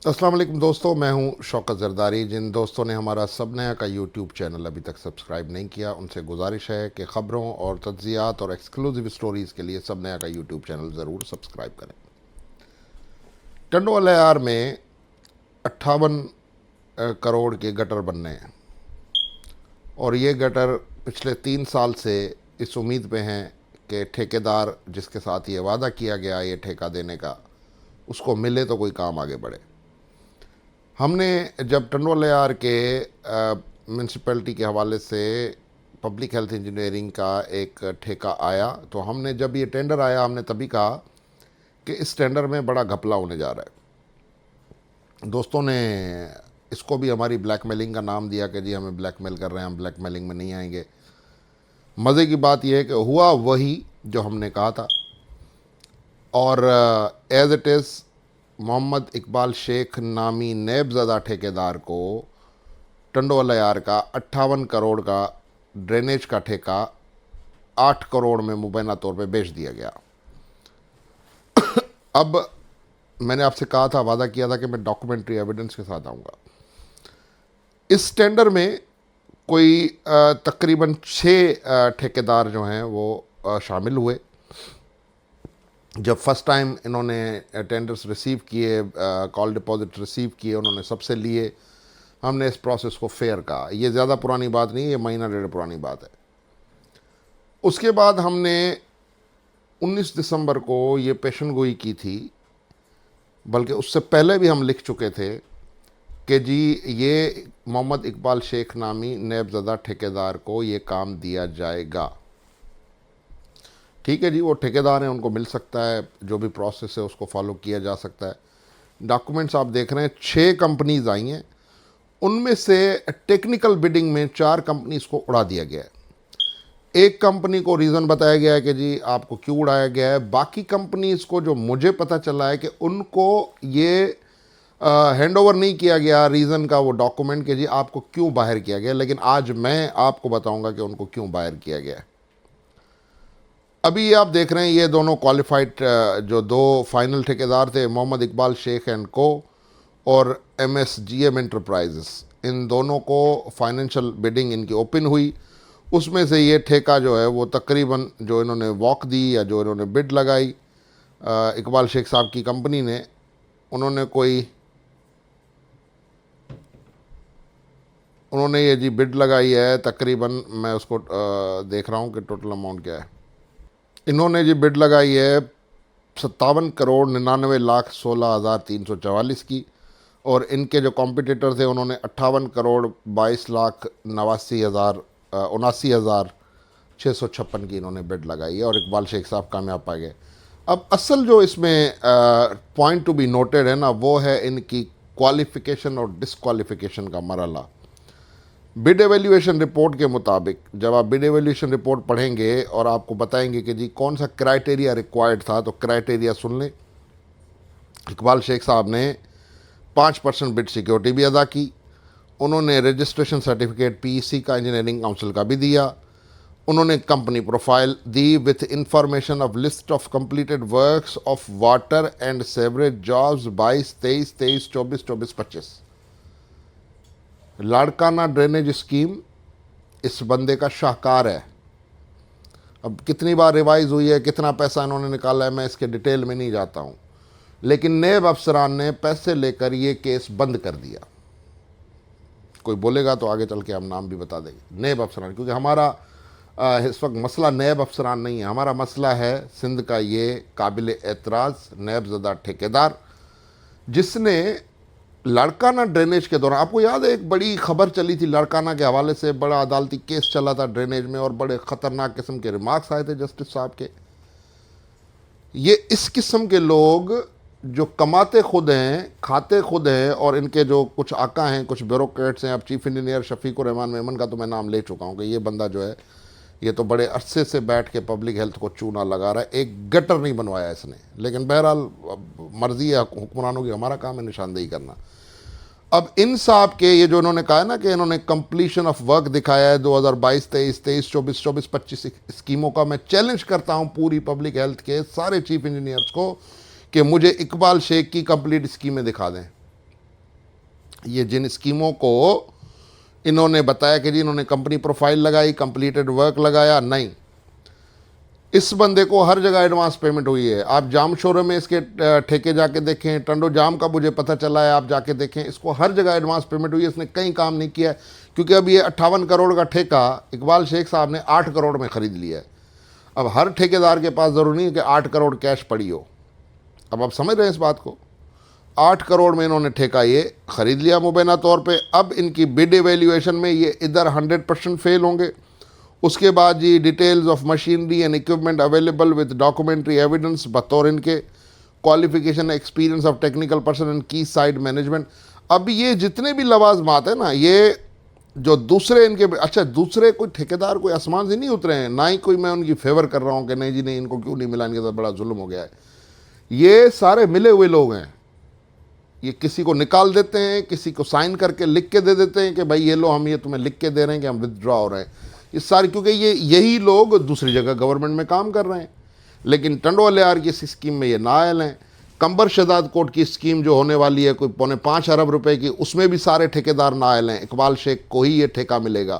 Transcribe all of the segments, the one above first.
अस्सलाम वालेकुम दोस्तों, मैं हूं शौकत ज़रदारी। जिन दोस्तों ने हमारा सब नया का यूट्यूब चैनल अभी तक सब्सक्राइब नहीं किया, उनसे गुजारिश है कि ख़बरों और तज्ज़ियात और एक्सक्लूसिव स्टोरीज़ के लिए सब नया का यूट्यूब चैनल ज़रूर सब्सक्राइब करें। टंडोवालायार में 58 करोड़ के गटर बनने हैं और ये गटर पिछले 3 साल से इस उम्मीद पे हैं कि ठेकेदार जिसके साथ ये वादा किया गया ये ठेका देने का, उसको मिले तो कोई काम आगे बढ़े। हमने जब टंडोलायार के म्यूनसिपैलिटी के हवाले से पब्लिक हेल्थ इंजीनियरिंग का एक ठेका आया, तो हमने जब ये टेंडर आया हमने तभी कहा कि इस टेंडर में बड़ा घपला होने जा रहा है। दोस्तों ने इसको भी हमारी ब्लैकमेलिंग का नाम दिया कि जी हमें ब्लैकमेल कर रहे हैं, हम ब्लैकमेलिंग में नहीं आएंगे। मज़े की बात यह है कि हुआ वही जो हमने कहा था और as it is Mohammad Iqbal Sheikh नामी नेबज़दा ठेकेदार को टंडोलायार का 58 करोड़ का ड्रेनेज का ठेका 8 करोड़ में मुबैना तौर पे बेच दिया गया। अब मैंने आपसे कहा था, वादा किया था कि मैं डॉक्यूमेंट्री एविडेंस के साथ आऊँगा। इस टेंडर में कोई तकरीबन 6 ठेकेदार जो हैं वो शामिल हुए। जब फर्स्ट टाइम इन्होंने टेंडर्स रिसीव किए, कॉल डिपॉजिट रिसीव किए, उन्होंने सबसे लिए। हमने इस प्रोसेस को फेयर कहा। ये ज़्यादा पुरानी बात नहीं, ये महीना डेढ़ पुरानी बात है। उसके बाद हमने 19 दिसंबर को ये पेशन गोई की थी, बल्कि उससे पहले भी हम लिख चुके थे कि जी ये मोहम्मद इकबाल शेख नामी नेबज़दा ठेकेदार को ये काम दिया जाएगा। ठीक है जी, वो ठेकेदार हैं, उनको मिल सकता है, जो भी प्रोसेस है उसको फॉलो किया जा सकता है। डॉक्यूमेंट्स आप देख रहे हैं, 6 कंपनीज आई हैं, उनमें से टेक्निकल बिडिंग में 4 कंपनीज को उड़ा दिया गया है। एक कंपनी को रीज़न बताया गया है कि जी आपको क्यों उड़ाया गया है। बाकी कंपनीज को जो मुझे पता चला है कि उनको ये हैंड ओवर नहीं किया गया, रीज़न का वो डॉक्यूमेंट कि जी आपको क्यों बाहर किया गया। लेकिन आज मैं आपको बताऊंगा कि उनको क्यों बाहर किया गया है। अभी आप देख रहे हैं ये दोनों क्वालिफाइड जो 2 फाइनल ठेकेदार थे, मोहम्मद इकबाल शेख एंड को और MSGM एंटरप्राइजेस, इन दोनों को फाइनेंशियल बिडिंग इनकी ओपन हुई। उसमें से ये ठेका जो है वो तकरीबन जो इन्होंने वॉक दी या जो इन्होंने बिड लगाई इकबाल शेख साहब की कंपनी ने, उन्होंने ये जी बिड लगाई है तकरीबन, मैं उसको देख रहा हूँ कि टोटल अमाउंट क्या है। इन्होंने जी बिड लगाई है 57 करोड़ 99 लाख 16 हज़ार 344 की, और इनके जो कॉम्पिटिटर थे उन्होंने 58 करोड़ 22 लाख 79 हज़ार 656 की इन्होंने बिड लगाई है और इकबाल शेख साहब कामयाब पाए गए। अब असल जो इसमें पॉइंट टू बी नोटेड है ना, वो है इनकी क्वालिफिकेशन और डिसक्वालिफिकेशन का मरला। बिड एवेल्यूएशन रिपोर्ट के मुताबिक जब आप बिड एवेल्यूएशन रिपोर्ट पढ़ेंगे और आपको बताएंगे कि जी कौन सा क्राइटेरिया रिक्वायर्ड था, तो क्राइटेरिया सुन लें। इकबाल शेख साहब ने 5% बिड सिक्योरिटी भी अदा की। उन्होंने रजिस्ट्रेशन सर्टिफिकेट PEC का, इंजीनियरिंग काउंसिल का भी दिया। उन्होंने company profile the with information of list of completed works of water and sewerage jobs 22, 23, 23, 24, 24, 25। Larkana drainage scheme इस बंदे का शाहकार है। अब कितनी बार रिवाइज हुई है, कितना पैसा इन्होंने निकाला है, मैं इसके डिटेल में नहीं जाता हूँ, लेकिन नेब अफसरान ने पैसे लेकर ये केस बंद कर दिया। कोई बोलेगा तो आगे चल के हम नाम भी बता देंगे, नेब अफसरान, क्योंकि हमारा इस वक्त मसला नेब अफसरान नहीं है, हमारा मसला है सिंध का ये काबिल एतराज़ नेबज़दा ठेकेदार, जिसने लाड़काना ड्रेनेज के दौरान, आपको याद है एक बड़ी खबर चली थी लाड़काना के हवाले से, बड़ा अदालती केस चला था ड्रेनेज में और बड़े ख़तरनाक किस्म के रिमार्क्स आए थे जस्टिस साहब के। ये इस किस्म के लोग जो कमाते खुद हैं, खाते खुद हैं, और इनके जो कुछ आका हैं, कुछ ब्यूरोक्रेट्स हैं। अब चीफ इंजीनियर शफीकुर रहमान मेमन का तो मैं नाम ले चुका हूँ कि ये बंदा जो है ये तो बड़े अरसे से बैठ के पब्लिक हेल्थ को चूना लगा रहा है, एक गटर नहीं बनवाया इसने। लेकिन बहरहाल मर्जी है हुक्मरानों की, हमारा काम है निशानदेही करना। अब इन साहब के ये जो इन्होंने कहा है ना कि इन्होंने कंप्लीशन ऑफ वर्क दिखाया है 2022, 23, 23, 24, 24, 25 स्कीमों का, मैं चैलेंज करता हूं पूरी पब्लिक हेल्थ के सारे चीफ इंजीनियर्स को कि मुझे इकबाल शेख की कंप्लीट स्कीमें दिखा दें। ये जिन स्कीमों को इन्होंने बताया कि जी इन्होंने कंपनी प्रोफाइल लगाई, कंप्लीटेड वर्क लगाया, नहीं, इस बंदे को हर जगह एडवांस पेमेंट हुई है। आप जाम शोरूम में इसके ठेके जाके देखें, टंडो जाम का मुझे पता चला है, आप जाके देखें, इसको हर जगह एडवांस पेमेंट हुई है। इसने कहीं काम नहीं किया है, क्योंकि अब ये 58 करोड़ का ठेका इकबाल शेख साहब ने 8 करोड़ में ख़रीद लिया है। अब हर ठेकेदार के पास ज़रूरी नहीं है कि 8 करोड़ कैश पड़ी हो। अब आप समझ रहे हैं इस बात को। 8 करोड़ में इन्होंने ठेका ये ख़रीद लिया मुबैना तौर पे। अब इनकी बिड एवेल्यूएशन में ये इधर 100% फेल होंगे। उसके बाद जी details of machinery and equipment available with documentary evidence बतौर इनके qualification experience of technical person and की साइड मैनेजमेंट। अब ये जितने भी लवाजमात है ना, ये जो दूसरे इनके, अच्छा दूसरे कोई ठेकेदार कोई आसमान से नहीं उतरे हैं, ना ही कोई मैं उनकी फेवर कर रहा हूँ कि नहीं जी नहीं इनको क्यों नहीं मिला, इनके साथ बड़ा जुल्म हो गया है। ये सारे मिले हुए लोग हैं। ये किसी को निकाल देते हैं, किसी को साइन करके लिख के दे देते हैं कि भाई ये लो हम ये तुम्हें लिख के दे रहे हैं कि हम विदड्रॉ हो रहे हैं। ये सारी, क्योंकि यही लोग दूसरी जगह गवर्नमेंट में काम कर रहे हैं। लेकिन टंडो अलियार की इस स्कीम में ये नायल हैं। कंबर शहजाद कोट की स्कीम जो होने वाली है कोई 5.25 अरब रुपए की, उसमें भी सारे ठेकेदार नायल हैं। इकबाल शेख को ही ये ठेका मिलेगा।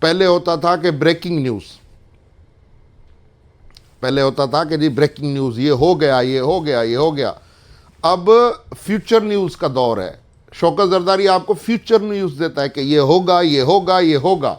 पहले होता था कि ब्रेकिंग न्यूज़, पहले होता था कि जी ब्रेकिंग न्यूज़ ये हो गया, ये हो गया, ये हो गया। अब फ्यूचर न्यूज़ का दौर है। शौकत जरदारी आपको फ्यूचर न्यूज़ देता है कि ये होगा, ये होगा, ये होगा।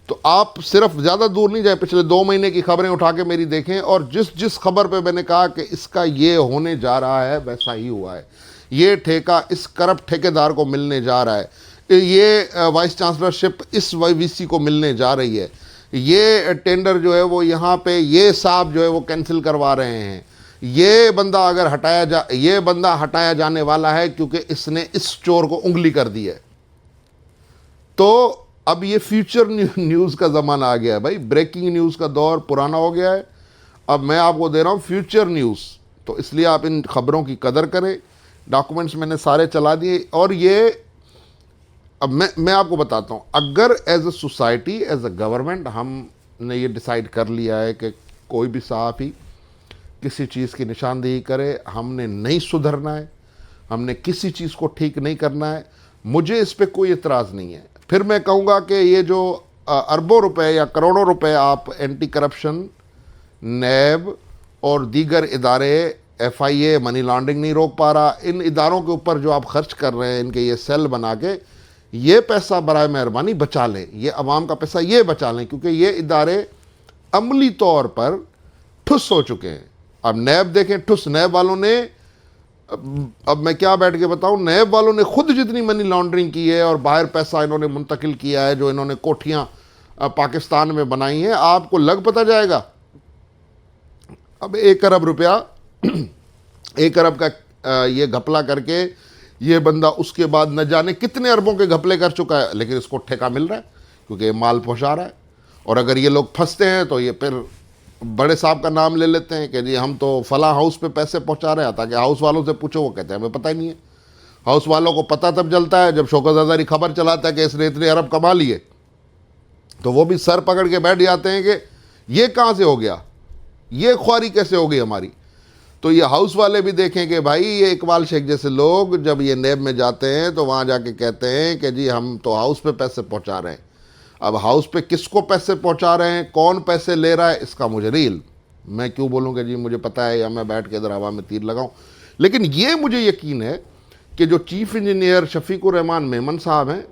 तो आप सिर्फ ज़्यादा दूर नहीं जाए, पिछले 2 महीने की खबरें उठा के मेरी देखें, और जिस जिस खबर पे मैंने कहा कि इसका ये होने जा रहा है वैसा ही हुआ है। ये ठेका इस करप्ट ठेकेदार को मिलने जा रहा है, ये वाइस चांसलरशिप इस वीसी को मिलने जा रही है, ये टेंडर जो है वो यहाँ पे ये साहब जो है वो कैंसिल करवा रहे हैं, ये बंदा अगर ये बंदा हटाया जाने वाला है क्योंकि इसने इस चोर को उंगली कर दी है। तो अब ये फ्यूचर न्यूज़ का ज़माना आ गया है भाई। ब्रेकिंग न्यूज़ का दौर पुराना हो गया है। अब मैं आपको दे रहा हूँ फ्यूचर न्यूज़, तो इसलिए आप इन खबरों की कदर करें। डॉक्यूमेंट्स मैंने सारे चला दिए। और ये अब मैं आपको बताता हूँ, अगर as a society, as a government हमने ये डिसाइड कर लिया है कि कोई भी सहाफ़ी किसी चीज़ की निशानदेही करे, हमने नहीं सुधरना है, हमने किसी चीज़ को ठीक नहीं करना है, मुझे इस पर कोई एतराज़ नहीं है। फिर मैं कहूँगा कि ये जो अरबों रुपए या करोड़ों रुपए आप एंटी करप्शन, नैब और दीगर इदारे, FIA मनी लॉन्ड्रिंग नहीं रोक पा रहा, इन इदारों के ऊपर जो आप खर्च कर रहे हैं, इनके ये सेल बना के, ये पैसा बराए मेहरबानी बचा लें, ये अवाम का पैसा ये बचा लें, क्योंकि ये इदारे अमली तौर पर ठुस हो चुके हैं। अब नैब देखें, ठुस नैब वालों ने, अब मैं क्या बैठ के बताऊं, नैब वालों ने खुद जितनी मनी लॉन्ड्रिंग की है और बाहर पैसा इन्होंने मुंतकिल किया है, जो इन्होंने कोठियां पाकिस्तान में बनाई हैं, आपको लग पता जाएगा। अब 1 अरब रुपया 1 अरब का ये घपला करके ये बंदा उसके बाद न जाने कितने अरबों के घपले कर चुका है, लेकिन इसको ठेका मिल रहा है क्योंकि ये माल पहुंचा रहा है। और अगर ये लोग फंसते हैं तो ये फिर बड़े साहब का नाम ले लेते हैं कि जी हम तो फला हाउस पे पैसे पहुंचा रहे हैं, ताकि हाउस वालों से पूछो, वो कहते हैं हमें पता ही नहीं है। हाउस वालों को पता तब चलता है जब शौकत जरदारी खबर चलाता है कि इसने इतने अरब कमा लिए, तो वो भी सर पकड़ के बैठ जाते हैं कि ये कहाँ से हो गया, ये ख्वारी कैसे हो गई हमारी। तो ये हाउस वाले भी देखें कि भाई ये इकबाल शेख जैसे लोग जब ये नैब में जाते हैं तो वहाँ जाके कहते हैं कि जी हम तो हाउस पे पैसे पहुँचा रहे हैं। अब हाउस पे किसको पैसे पहुंचा रहे हैं, कौन पैसे ले रहा है, इसका मुझे नहीं इल्म। मैं क्यों बोलूँगा जी मुझे पता है, या मैं बैठ के इधर हवा में तीर लगाऊं। लेकिन ये मुझे यकीन है कि जो चीफ इंजीनियर शफीकुर रहमान मेमन साहब हैं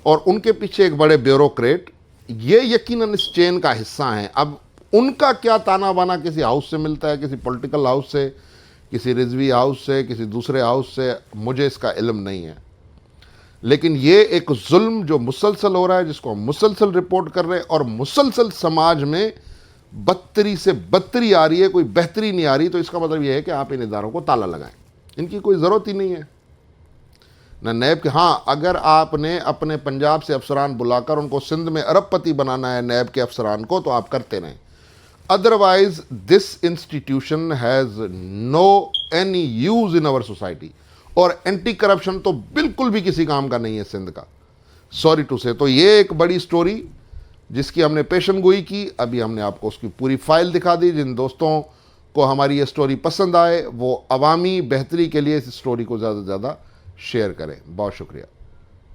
और उनके पीछे एक बड़े ब्यूरोक्रेट, ये यकीनन इस चेन का हिस्सा हैं। अब उनका क्या ताना बाना किसी हाउस से मिलता है, किसी पॉलिटिकल हाउस से, किसी रिजवी हाउस से, किसी दूसरे हाउस से, मुझे इसका इल्म नहीं है। लेकिन ये एक जुल्म जो मुसलसल हो रहा है, जिसको हम मुसलसल रिपोर्ट कर रहे हैं, और मुसलसल समाज में बदतरी से बदतरी आ रही है, कोई बेहतरी नहीं आ रही। तो इसका मतलब ये है कि आप इन इदारों को ताला लगाएं, इनकी कोई ज़रूरत ही नहीं है ना नैब के। हाँ, अगर आपने अपने पंजाब से अफसरान बुलाकर उनको सिंध में अरबपति बनाना है नैब के अफसरान को, तो आप करते रहें। Otherwise this institution has no any use in our society. और एंटी करप्शन तो बिल्कुल भी किसी काम का नहीं है सिंध का, सॉरी टू से। तो ये एक बड़ी स्टोरी जिसकी हमने पेशन गोई की, अभी हमने आपको उसकी पूरी फाइल दिखा दी। जिन दोस्तों को हमारी ये स्टोरी पसंद आए वो अवामी बेहतरी के लिए इस स्टोरी को ज़्यादा से ज़्यादा शेयर करें। बहुत शुक्रिया।